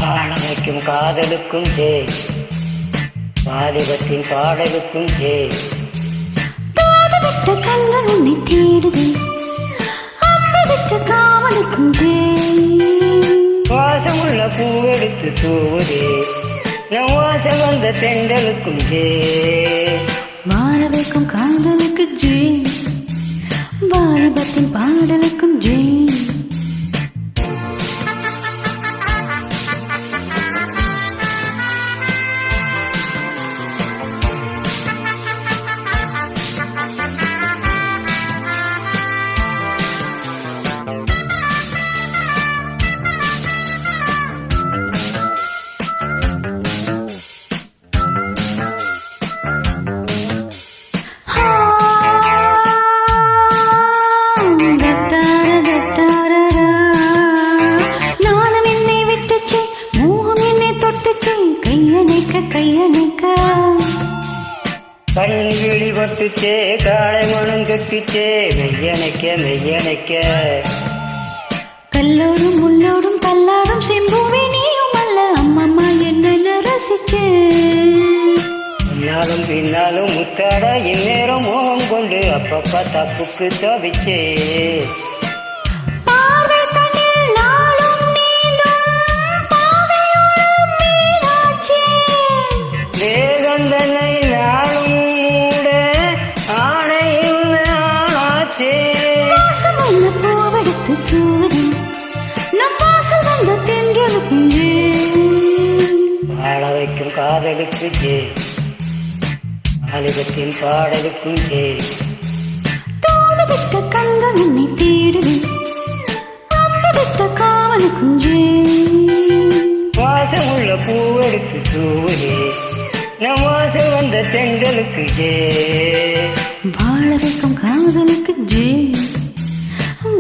ஆணமைக்கும் காதலுக்கும் ஜெய், வாலிபத்தின் பாடலுக்கும் ஜெய். விட்ட கண்கள் உன்னை தேடுது, அம்பு விட்ட காவலுக்கும் ஜெய். வாசமுள்ள பூவெடுத்து தூவுதே, நம் வாசம் வந்த தெண்டலுக்கும் ஜெய். வாழ வைக்கும் காதலுக்கு ஜெய், வாலிபத்தின் பாடலுக்கும் ஜெய். கண்கிளி பட்டுச்சே, காளை மனம் கட்டுச்சே, மெய்யணைக்க மெய்யணைக்க. கல்லோடும் முள்ளோடும் தள்ளாடும் செம்பூவே நீயும் அல்ல, அம்மம்மா என்ன ரசிச்சே. பின்னாலும் பின்னாலும் முத்தாட இந்நேரம் மோகம் கொண்டு அப்பப்பா தப்புக்கு தவிச்சே. வேகந்தனை நாளும் மூட ஆணையும் ஆச்சே. பூவெடுத்து தூவுது, நம் வாசல் வந்த தென்றலுக்கும் ஜெய். வாழ வைக்கும் காதலுக்கு ஜெய், வாலிபத்தின் பாடலுக்கும் ஜெய். தூது விட்ட கண்கள் உன்னை தேடுது, அம்பு விட்ட காவலுக்கும் ஜெய். வாசமுள்ள பூவெடுத்து தூவுதே, நம் வாசம் வந்த தென்றலுக்கு ஜெய். வாழ வைக்கும் காதலுக்கு ஜெய்,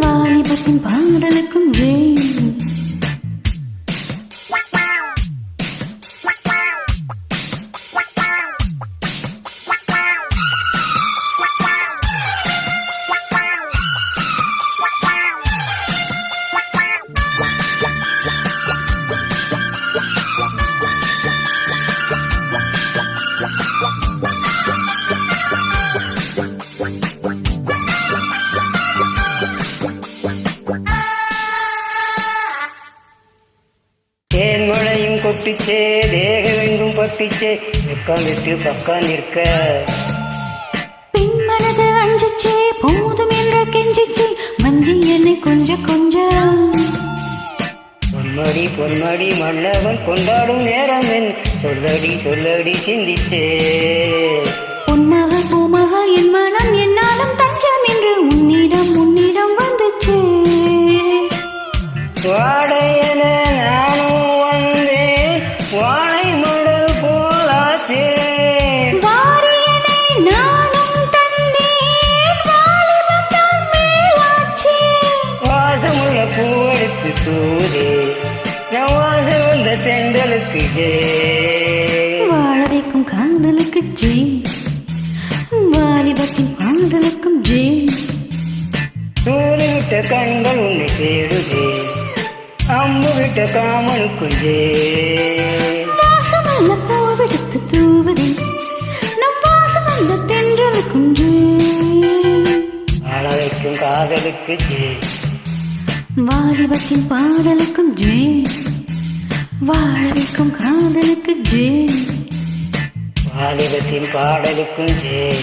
வாலிபத்தின் பாடலுக்கும் ஜெய். தேன்மழையும் கொட்டிச்சே, தேகமெங்கும் பட்டிச்சே, பக்கம் விட்டு பக்கம் நிற்க. பின்மனது அஞ்சிச்சே, போதும் என்ற கெஞ்சிச்சே, மஞ்சி என்னை கொஞ்ச கொஞ்சம். பொன்மடி பொன்மடி மன்னவன் கொண்டாடும் நேரம் என் சொல்லடி சொல்லடி சிந்திச்சே. பொன்மக பூமக என் மனம் என்னாலும் தஞ்சம் என்று உன்னிடம் உன்னிடம் வந்துச்சே. வாடையன நானும் வந்தேன், வாழை மடல் போலாச்சே. வாரியனை நானும் தந்தேன், வாலிபம் தான் மேலாச்சே. வாசமுள்ள பூவெடுத்து தூதே, நம் வாசம் வந்த தென்றலுக்கு ஜெய். வாழ வைக்கும் காதலுக்கு ஜெய், வாலிபத்தின் பாடலுக்கும் ஜெய். தூரிவிட்ட கண்கள் உன்னை தேடுதே, அம்பு விட்ட காமனுக்கும் ஜெய். வாசமல்ல பூவெடுத்து தூவுதே, நம் வாசம் வந்த தென்றலுக்கும் ஜெய். வாழ வைக்கும் காதலுக்கு ஜெய், வாலிபத்தின் பாடலுக்கும் ஜெய். வாழ வைக்கும் காதலுக்கு ஜெய், வாலிபத்தின் பாடலுக்கும் ஜெய்.